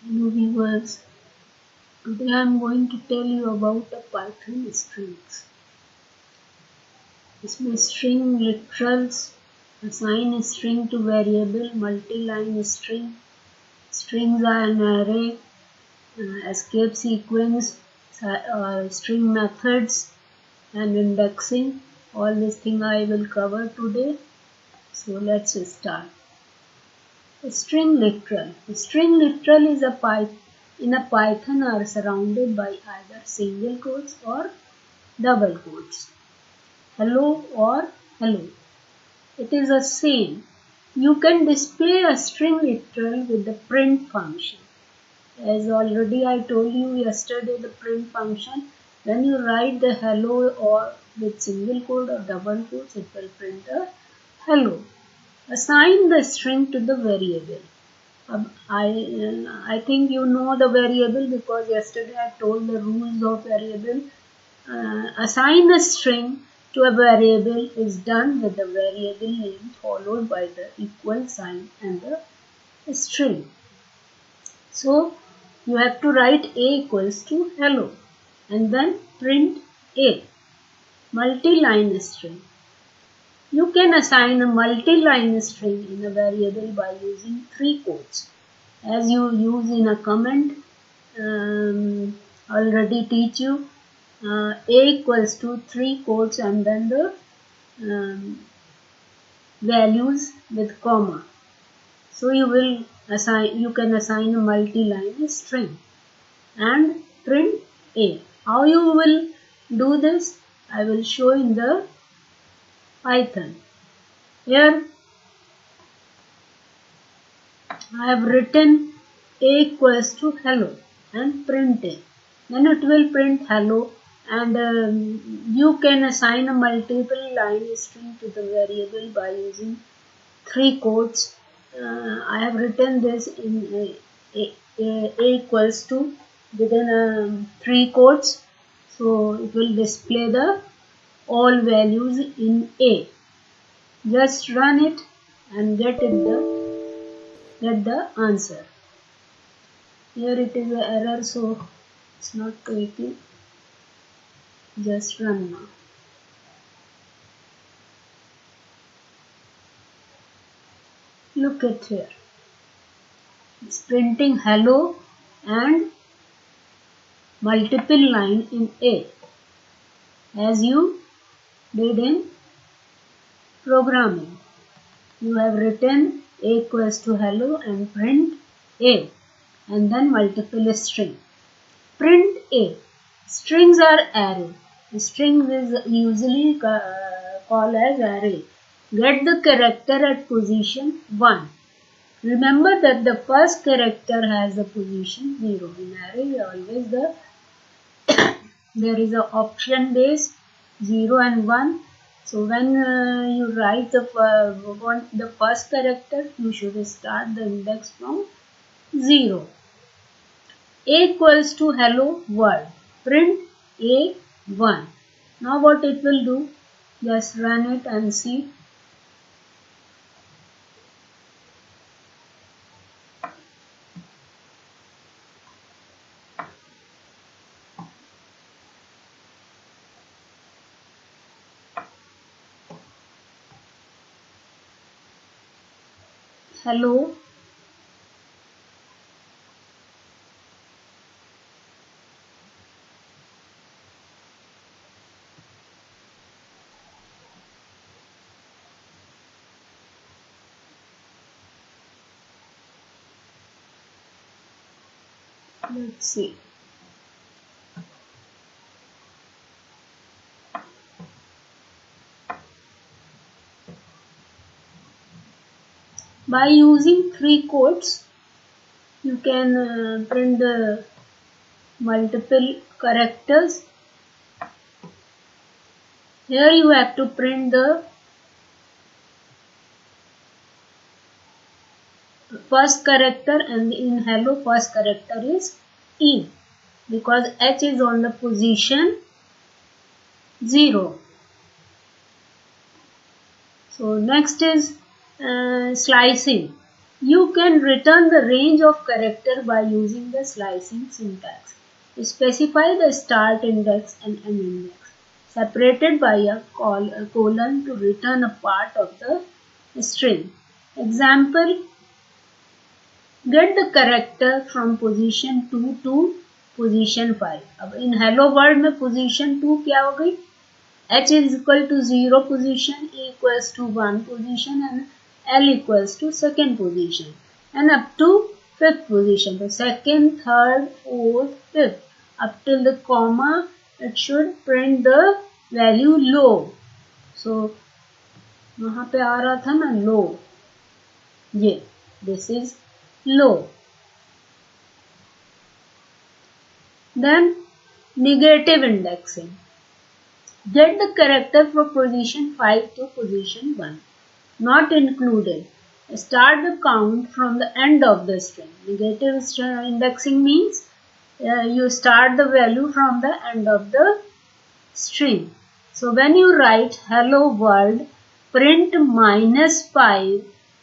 Hello viewers, today I am going to tell you about the Python strings. इसमें string literals, assign string to variable, multi-line string, strings are an array, escape sequence, string methods and indexing. All this thing I will cover today. So let's start. String literal. String literal is in a Python are surrounded by either single quotes or double quotes. Hello or hello. It is the same. You can display a string literal with the print function. As already I told you yesterday, the print function, when you write the hello or with single quote or double quotes, it will print a hello. Assign the string to the variable. I think you know the variable because yesterday I told the rules of variable. Assign a string to a variable is done with the variable name followed by the equal sign and the string. So you have to write a equals to hello and then print a. Multi-line string. You can assign a multi-line string in a variable by using three quotes. As you use in a comment, already teach you a equals to three quotes and then the values with comma. So you can assign a multi-line string and print a. How you will do this? I will show in the Python. Here I have written a equals to hello and print a. Then it will print hello and you can assign a multiple line string to the variable by using three quotes. I have written this in a equals to within three quotes. So it will display the all values in a. Just run it and get the answer. Here it is an error, so it's not taking. Just run now. Look at here. It's printing hello and multiple line in A as you did in programming. You have written A equals to hello and print A and then multiple string. Print A. Strings are array. Strings is usually called as array. Get the character at position 1. Remember that the first character has a position 0. In array always there is a option base 0 and 1. So when you write the first character, you should start the index from 0. A equals to hello world. Print A1. Now what it will do? Just run it and see. Hello. Let's see. By using three quotes, you can print the multiple characters. Here you have to print the first character and in hello first character is E because H is on the position 0. So next is slicing. You can return the range of character by using the slicing syntax. Specify the start index and end index, separated by a colon to return a part of the string. Example, get the character from position 2 to position 5. अब in hello world में position 2 क्या हो गई? H is equal to 0 position, E equals to 1 position and L equals to second position and up to fifth position. So second, third, fourth, fifth. Up till the comma, it should print the value low. So वहाँ पे आ रहा था ना low. ये this is low. Then negative indexing. Get the character from position 5 to position 1. Not included. Start the count from the end of the string. Negative indexing means you start the value from the end of the string. So when you write hello world, print -5,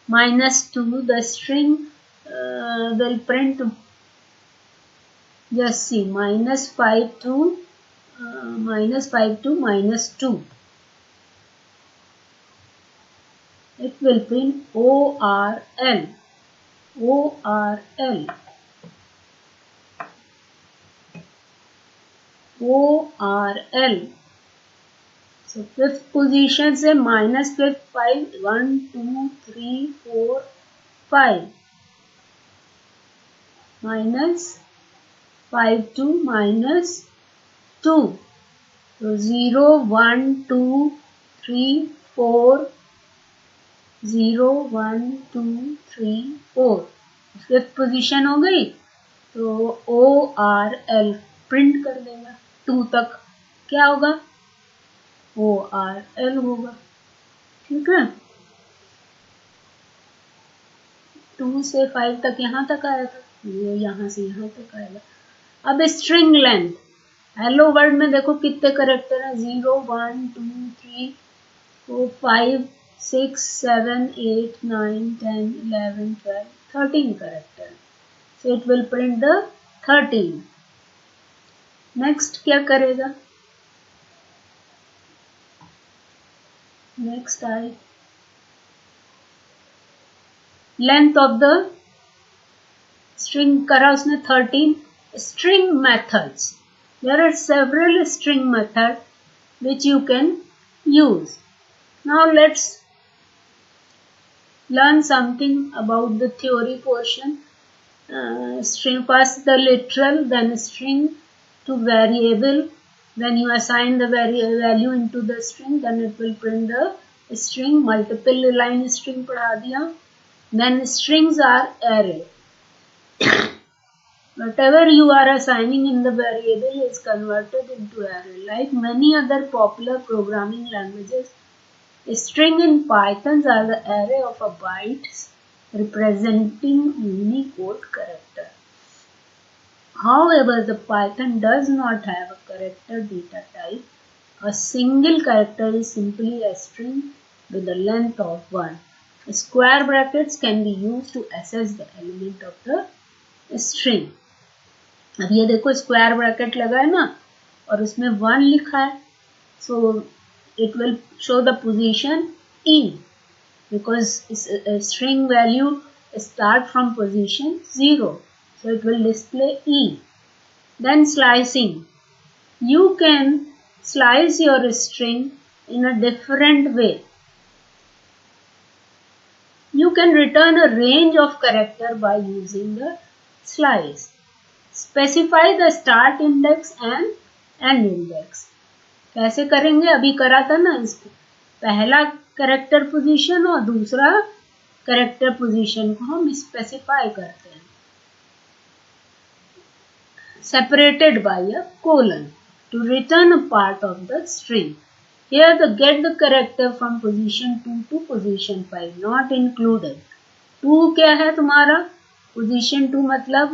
-2, the string will print, just see, -5 to -2. It will print ORL. ORL. ORL. So fifth position से -5, 1, 2, 3, 4, 5. -5 to -2. So 0, 1, 2, 3, 4. 0, 1, 2, 3, 4. Fifth position हो गई तो ORL print कर देगा 2 तक. क्या होगा? ORL होगा. ठीक है, 2 से 5 तक यहाँ तक आया था, ये यहाँ से यहाँ तक आएगा. अब स्ट्रिंग लेंथ. हेलो वर्ड में देखो कितने करेक्टर हैं? 0, 1, 2, 3, 4, 5, 6, 7, 8, 9, 10, 11, 12, 13 character. So it will print the 13. Next क्या करेगा? Next I length of the string करा उसने 13. String methods. There are several string methods which you can use. Now let's learn something about the theory portion. String, first the literal, then string to variable. When you assign the value into the string, then it will print the string. Multiple line string पढ़ा दिया. Then strings are array. Whatever you are assigning in the variable is converted into array. Like many other popular programming languages, string in Python are the array of a bytes representing Unicode character. However, the Python does not have a character data type. A single character is simply a string with a length of 1. Square brackets can be used to access the element of the string. अब ये देखो square bracket लगा है ना और उसमें 1 लिखा है. So it will show the position E because string value start from position 0. So it will display E. Then slicing. You can slice your string in a different way. You can return a range of character by using the slice. Specify the start index and end index. कैसे करेंगे? अभी करा था ना इसको. पहला character position और दूसरा करेक्टर पोजीशन को हम स्पेसिफाई करते हैं. Separated by a colon to return a part of the string. Here the get the character from position 2 to position 5 not included. 2 क्या है तुम्हारा? Position 2 मतलब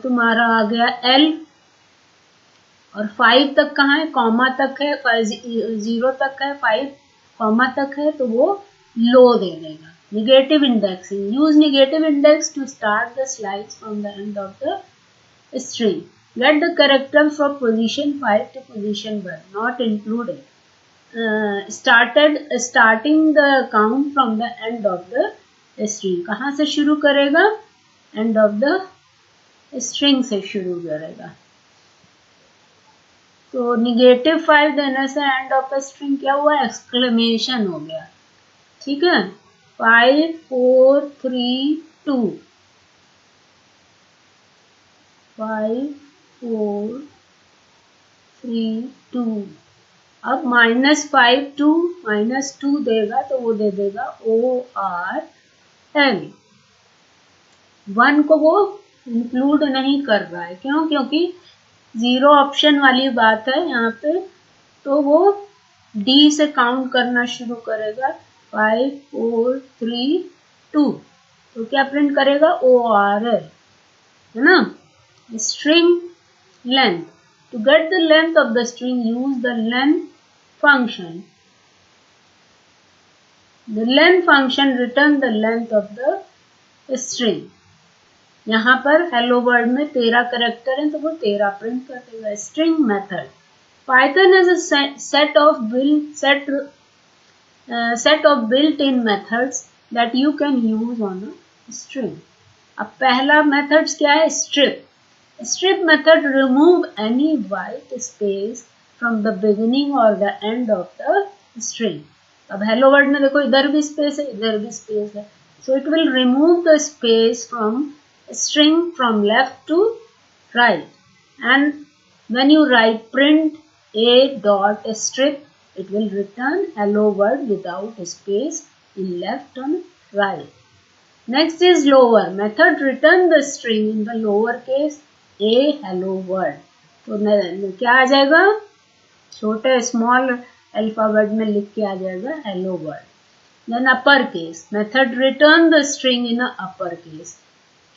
तुम्हारा आ गया L और 5 तक कहाँ है? कॉमा तक है. 0 तक है, 5 कॉमा तक है तो वो लो दे देगा. Negative indexing. Use negative index to start the slice from the end of the string. Get the characters from position 5 to position 1. Not included. Starting the count from the end of the string. कहाँ से शुरू करेगा? End of the string से शुरू करेगा. तो -5 देने से एंड ऑफ द स्ट्रिंग क्या हुआ? एक्सक्लेमेशन हो गया. ठीक है. 5 4 3 2. 5 4 3 2. अब -5 to -2 देगा तो वो दे देगा ORL. 1 को वो इंक्लूड नहीं कर रहा है. क्यों? क्योंकि 0 ऑप्शन वाली बात है यहाँ पे. तो वो D से काउंट करना शुरू करेगा. 5 4 3 2. तो क्या प्रिंट करेगा? ORL, है ना. String length. To get the length of the string, use the length function. The length function return the length of the string. यहाँ पर हेलो वर्ल्ड में 13 करेक्टर हैं तो वो 13 प्रिंट कर देगा. String method. Python has a set of built-in methods that you can use on a string. अब पहला मेथड्स क्या है? Strip. Strip method remove any white space from the beginning or the end of the string. अब hello world में देखो इधर भी space है, इधर भी स्पेस है. So it will remove the space from string from left to right. And when you write print a dot strip, it will return hello world without space in left and right. Next is lower. Method return the string in the lower case a hello world. तो क्या आ जाएगा? छोटे small alphabet में लिख के आ जाएगा hello world. Then upper case. Method return the string in a upper case.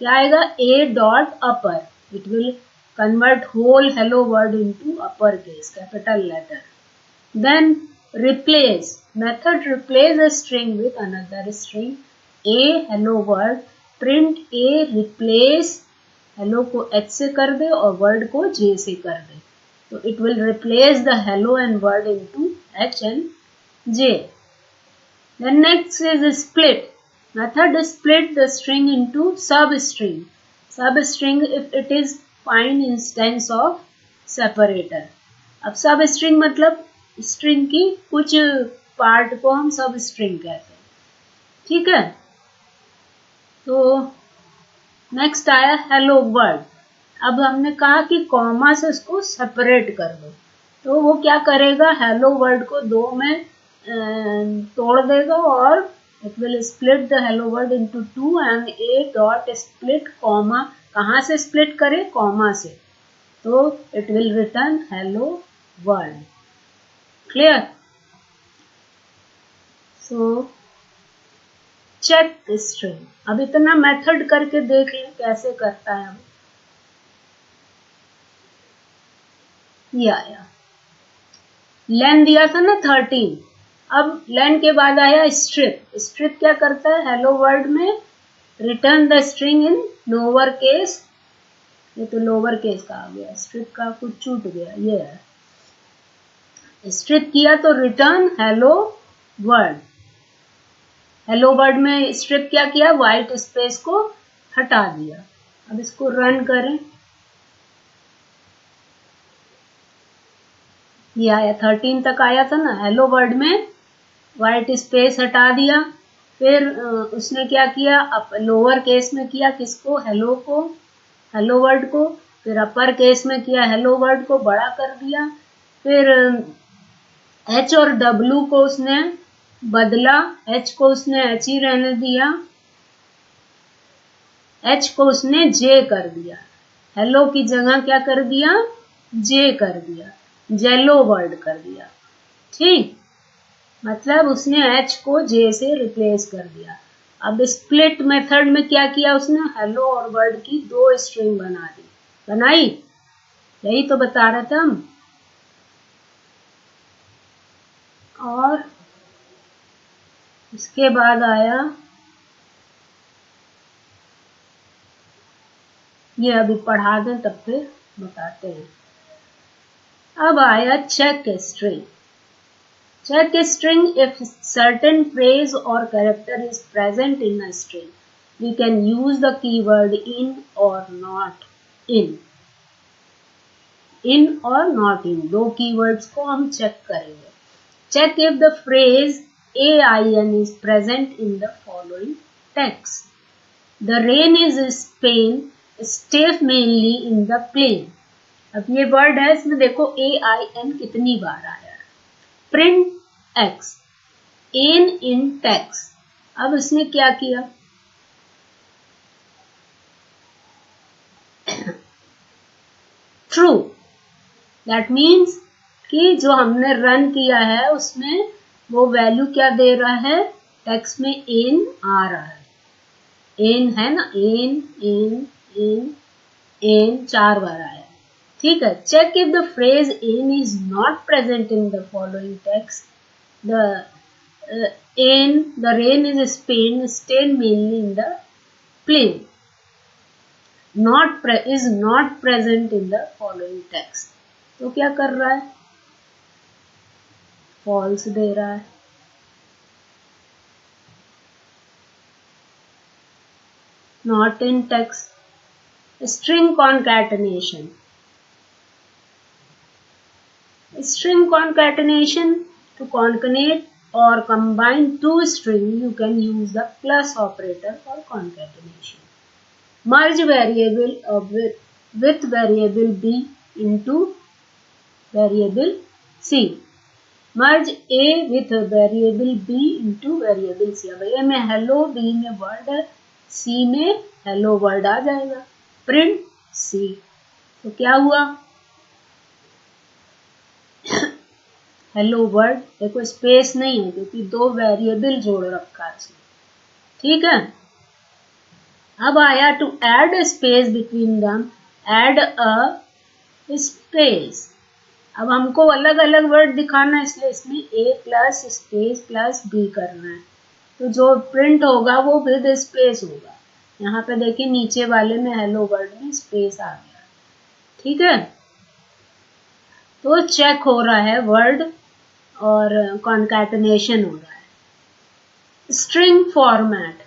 क्या आएगा? a dot upper. It will convert whole hello world into upper case, capital letter. Then replace. Method replace a string with another string. A hello world. Print a replace. Hello को H से कर दे और word को J से कर दे. तो it will replace the hello and word into H and J. Then next is split. Method split the string into substring. Substring if it is fine instance of separator. अब सब string मतलब string की कुछ part को हम सब string कहते हैं. ठीक है. तो नेक्स्ट आया हेलो वर्ड. अब हमने कहा कि कॉमा से उसको सेपरेट कर दो. तो वो क्या करेगा? हेलो वर्ड को 2 में तोड़ देगा और it will split the hello word into 2 and a dot split comma. कहाँ से स्प्लिट करे? कॉमा से. तो it will return hello word. Clear? So check string. अब इतना मेथड करके देख लें कैसे करता है. अब ये आया. लेन दिया था ना 13. अब लेन के बाद आया स्ट्रिप. स्ट्रिप क्या करता है? हेलो वर्ड में return the string in lower case. ये तो लोअर केस का आ गया. स्ट्रिप का कुछ छूट गया. ये है. स्ट्रिप किया तो return hello word. Hello word में स्ट्रिप क्या किया? व्हाइट स्पेस को हटा दिया. अब इसको रन करें. ये आया 13 तक आया था ना. हेलो वर्ड में व्हाइट स्पेस हटा दिया. फिर उसने क्या किया? लोअर केस में किया किसको? हेलो को, हेलो वर्ड को. फिर अपर केस में किया हेलो वर्ड को बड़ा कर दिया. फिर H और W को उसने बदला. H को उसने H ही रहने दिया. H को उसने J कर दिया. हेलो की जगह क्या कर दिया? J कर दिया. जेलो वर्ड कर दिया. ठीक. मतलब उसने H को J से रिप्लेस कर दिया. अब स्प्लिट मेथड में क्या किया उसने? हेलो और वर्ड की 2 स्ट्रिंग बना दी. बनाई? यही तो बता रहे थे हम. और इसके बाद आया ये अभी पढ़ा दें तब फिर बताते हैं। अब आया check string. Check a string if certain phrase or character is present in a string. We can use the keyword in or not in. In or not in. दो keywords को हम check करेंगे. Check if the phrase AIN is present in the following text. The rain is Spain, stay mainly in the plain. अब ये word है, इसमें देखो AIN कितनी बार आया है. Print X in text. अब इसने क्या किया, ट्रू. दैट मीन्स कि जो हमने रन किया है उसमें वो वैल्यू क्या दे रहा है, टेक्स्ट में एन आ रहा है. एन है ना, एन एन एन एन 4 बार आया. ठीक है. Check if the phrase ain is not present in the following text. The rain is Spain, stayed mainly in the plain. Is not present in the following text. तो क्या कर रहा है, false दे रहा है. Not in text. String concatenation. String concatenation, to concatenate or combine two strings, you can use the plus operator for concatenation. Merge variable with variable B into variable C. Merge A with variable B into variable C. अब A में hello, B में word है, C में hello word आ जाएगा. Print C. तो क्या हुआ, hello word. देखो स्पेस नहीं है क्योंकि दो वेरिएबल जोड़ रखा है इसमें. ठीक है. अब आया to add space between them, add a space. अब हमको अलग अलग वर्ड दिखाना है, इसलिए इसमें A plus space plus B करना है. तो जो प्रिंट होगा वो विद स्पेस होगा. यहाँ पे देखिए नीचे वाले में हेलो वर्ड में स्पेस आ गया. ठीक है. तो चेक हो रहा है वर्ड और कॉन्कैटिनेशन हो रहा है. String format.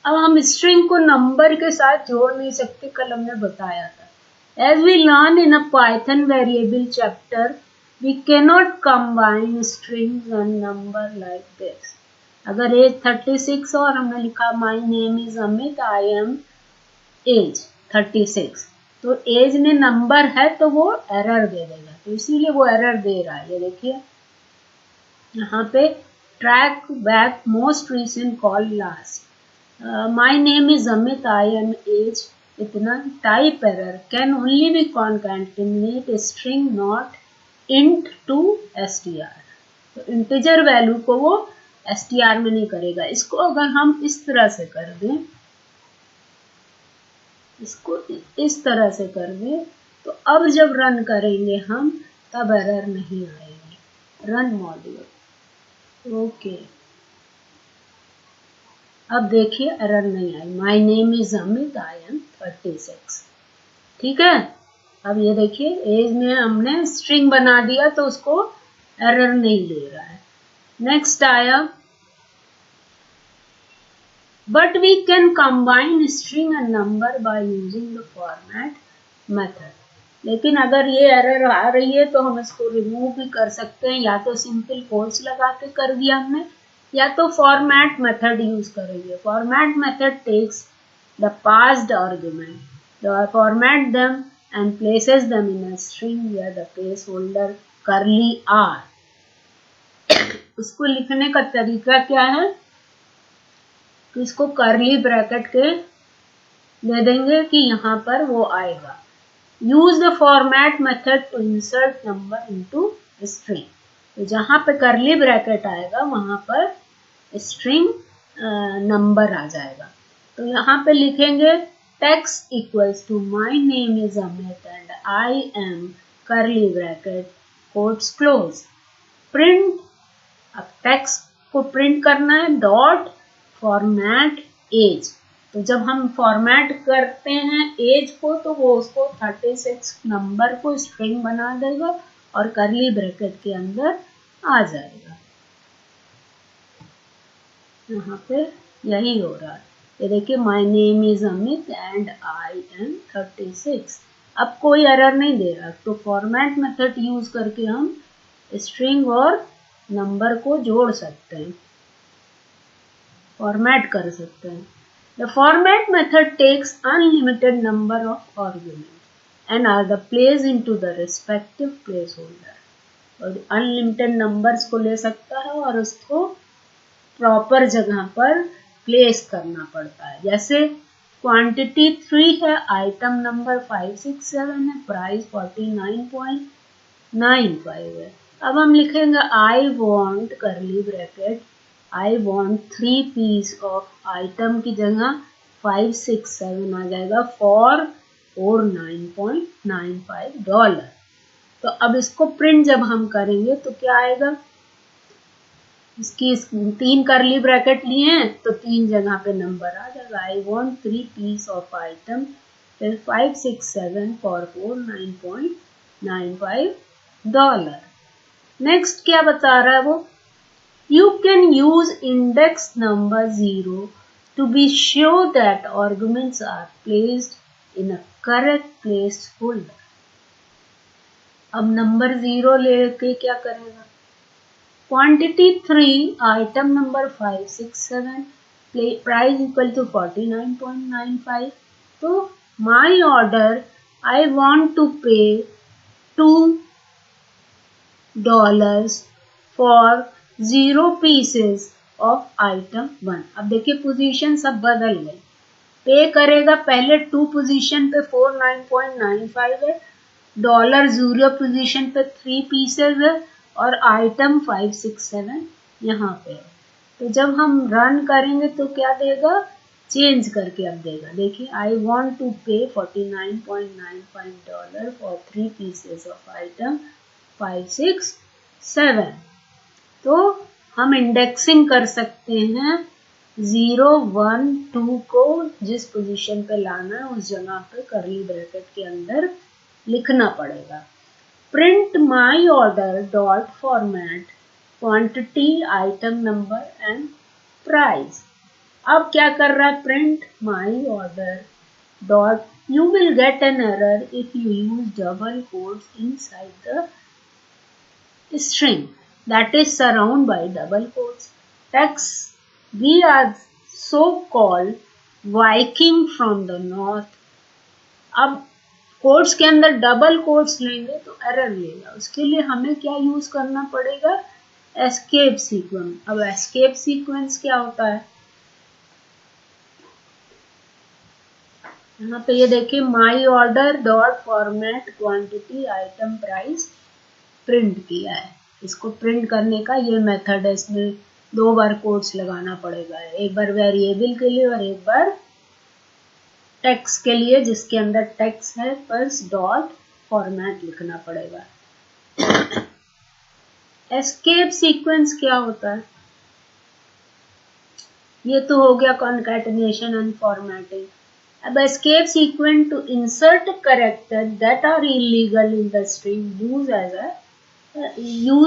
अब हम स्ट्रिंग को नंबर के साथ जोड़ नहीं सकते, कल हमने बताया था. As we learn in a Python variable chapter, we cannot combine strings and number like this. अगर एज 36 और हमने लिखा my name is Amit, I am age 36, तो एज में नंबर है तो वो एरर दे देगा. तो इसीलिए वो एरर दे रहा है. ये देखिए यहाँ पे traceback most recent call last, my name is Amit, I am age इतना. Type error can only be concatenate string not int to str. तो इंटीजर वैल्यू को वो str में नहीं करेगा. इसको अगर हम इस तरह से कर दें, इसको इस तरह से कर दें, तो अब जब रन करेंगे हम तब एरर नहीं आएगी. Run module. ओके. अब देखिए एरर नहीं आई. My name is Amit, I am 36. ठीक है. अब ये देखिए एज में हमने स्ट्रिंग बना दिया तो उसको एरर नहीं ले रहा है. नेक्स्ट आया, but we can combine string and number by using the format method. लेकिन अगर ये एरर आ रही है तो हम इसको रिमूव भी कर सकते हैं. या तो सिंपल कोट्स लगा के कर दिया हमने, या तो फॉर्मेट मेथड यूज करेंगे. Format method takes the passed argument, format them and places them in a string या the placeholder curly are. उसको लिखने का तरीका क्या है, तो इसको करली ब्रैकेट के दे देंगे कि यहाँ पर वो आएगा. Use the format method to insert number into string. तो जहाँ पे करली ब्रैकेट आएगा वहां पर स्ट्रिंग नंबर आ जाएगा. तो यहाँ पे लिखेंगे text equals to my name is Amit and I am curly bracket quotes close. Print. अब टेक्स्ट को प्रिंट करना है. Dot format age. तो जब हम फॉर्मेट करते हैं एज को तो वो उसको 36 नंबर को स्ट्रिंग बना देगा और करली ब्रैकेट के अंदर आ जाएगा। यहाँ पे यही हो रहा है। ये देखिए, my name is Amit and I am 36। अब कोई एरर नहीं दे रहा, तो फॉर्मेट मेथड यूज करके हम स्ट्रिंग और नंबर को जोड़ सकते हैं, फॉर्मेट कर सकते हैं। The format method takes unlimited number of argument and are the place into the respective placeholder. और अनलिमिटेड नंबर्स को ले सकता है और उसको प्रॉपर जगह पर प्लेस करना पड़ता है। जैसे क्वांटिटी 3 है, आइटम नंबर 567 है, प्राइस 49.95 है। अब हम लिखेंगे I want curly bracket, I want 3 piece of item की जगह 567 आ जाएगा फॉर $49.95। तो अब इसको प्रिंट जब हम करेंगे तो क्या आएगा, इसकी 3 करली ब्रैकेट लिए हैं तो 3 जगह पे नंबर आ जाएगा। I want 3 piece of item, फिर 567 फॉर $49.95। नेक्स्ट क्या बता रहा है वो, you can use index number 0 to be sure that arguments are placed in a correct placeholder. अब नंबर 0 लेके क्या करेगा, quantity 3, item number 567, price equal to 49.95। तो my order, I want to pay $2 for 0 pieces of item 1। अब देखिए position सब बदल गई, पे करेगा पहले 2 पोजीशन पे 49.95 है, $0 पोजीशन पे 3 पीसेस है और आइटम 567 यहाँ पे है। तो जब हम रन करेंगे तो क्या देगा, चेंज करके अब देगा। देखिए, आई वॉन्ट टू पे $49.95 फॉर 3 पीसेस ऑफ आइटम 567। तो हम इंडेक्सिंग कर सकते हैं 0, 1, 2 को जिस पोजीशन पे लाना है उस जगह पे करली ब्रैकेट के अंदर लिखना पड़ेगा। Print my order dot format quantity item number and price. अब क्या कर रहा है, print my order dot, you will get an error if you use double quotes inside the string that is surrounded by double quotes. Text, we are so called Viking from the north। अब quotes के अंदर double quotes लेंगे तो error लेगा, उसके लिए हमें क्या यूज करना पड़ेगा, एस्केप सीक्वेंस। अब एस्केप सीक्वेंस क्या होता है, यहाँ पे ये देखिए, my order dot format quantity item price print किया है। इसको प्रिंट करने का ये मेथड है, इसमें 2 बार कोट्स लगाना पड़ेगा, एक बार वेरिएबल के लिए और एक बार टेक्स्ट के लिए, जिसके अंदर टेक्स्ट है बस डॉट फॉर्मेट लिखना पड़ेगा। एस्केप सीक्वेंस क्या होता है, ये तो हो गया कॉन्कैटिनेशन एंड फॉर्मेटिंग। अब escape sequence to insert character that are illegal in the string use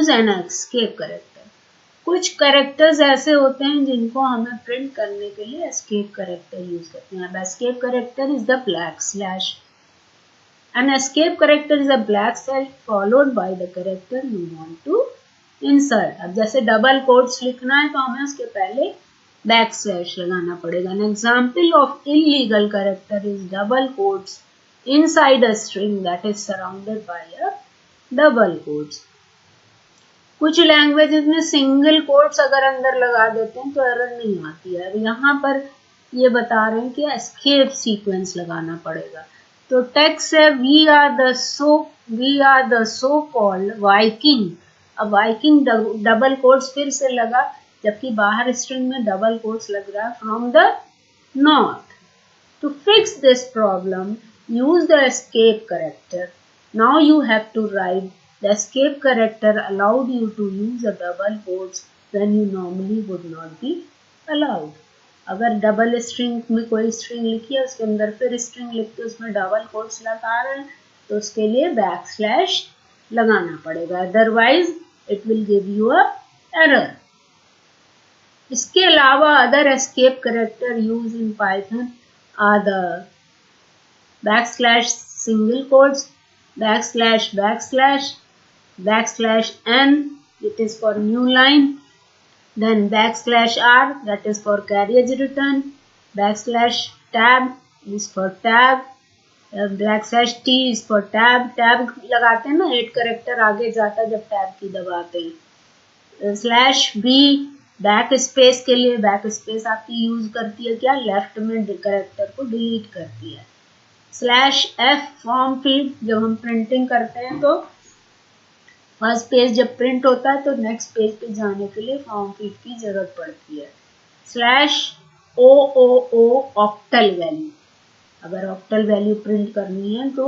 an escape character. कुछ कैरेक्टर्स ऐसे होते हैं जिनको हमें प्रिंट करने के लिए एस्केप कैरेक्टर यूज करते हैं। अब escape character is the black slash, an escape character is a black slash followed by the character you want to insert. अब जैसे डबल कोट्स लिखना है तो हमें उसके पहले बैक स्लैश लगाना पड़ेगा। An example of illegal character is double quotes inside a string that is surrounded by a double quotes. कुछ लैंग्वेजेस में सिंगल कोट्स अगर अंदर लगा देते हैं तो एरर नहीं आती है। अब यहाँ पर ये बता रहे हैं कि एस्केप सीक्वेंस लगाना पड़ेगा। तो टेक्स्ट है, we are the so called Viking. अब वाइकिंग डबल कोट्स फिर से लगा, जबकि बाहर स्ट्रिंग में डबल कोट्स लग रहा है, from the north. To fix this problem use the escape character. Now you have to write the escape character allowed you to use a double quotes when you normally would not be allowed। अगर double string में कोई string लिखी है उसके अंदर फिर string लिख के उसमें डबल कोट्स लगा रहे हैं तो उसके लिए बैकस्लैश लगाना पड़ेगा, otherwise it will give you a error. इसके अलावा other escape character use in Python are the backslash single quotes, backslash backslash, backslash n, it is for new line, then backslash r, that is for carriage return, backslash tab is for tab, backslash t is for tab, tab लगाते हैं ना 8 character आगे जाता है जब tab की दबाते हैं, स्लैश b बैक स्पेस के लिए, बैक स्पेस आपकी यूज करती है क्या, लेफ्ट में करेक्टर को डिलीट करती है, स्लैश f फॉर्म फीड, जब हम प्रिंटिंग करते हैं तो फर्स्ट पेज जब प्रिंट होता है तो नेक्स्ट पेज पे जाने के लिए फॉर्म फीड की जरूरत पड़ती है, स्लैश ओ ओ ओ ऑक्टल वैल्यू, अगर ऑक्टल वैल्यू प्रिंट करनी है तो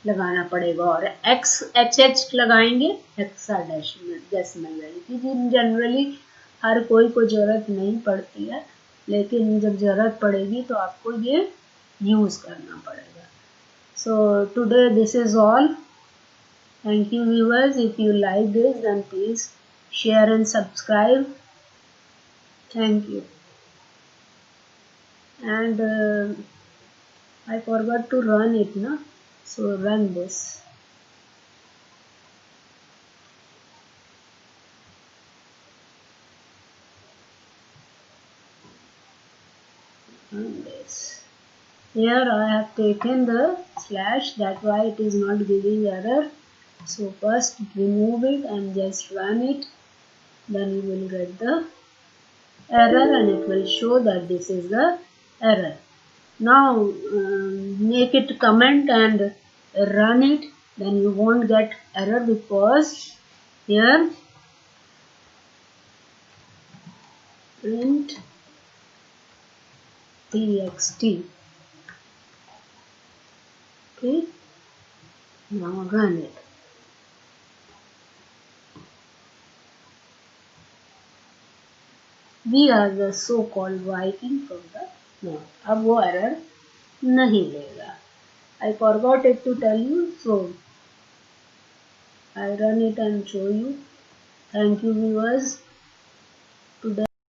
लगाना पड़ेगा, और एक्स एच एच लगाएंगे हेक्साडेसिमल वैल्यू की, जनरली हर कोई को जरूरत नहीं पड़ती है लेकिन जब जरूरत पड़ेगी तो आपको ये यूज करना पड़ेगा। So today this is all. Thank you viewers. If you like this then please share and subscribe. Thank you. And I forgot to run it na, so run this. Run this. Here I have taken the slash, that's why it is not giving error. So first remove it and just run it, then you will get the error and it will show that this is the error. Now make it comment and run it, then you won't get error because here print txt. Okay, now run it. We are the so-called Viking from the north. अब वो error नहीं लेगा. I forgot it to tell you, so I run it and show you. Thank you viewers.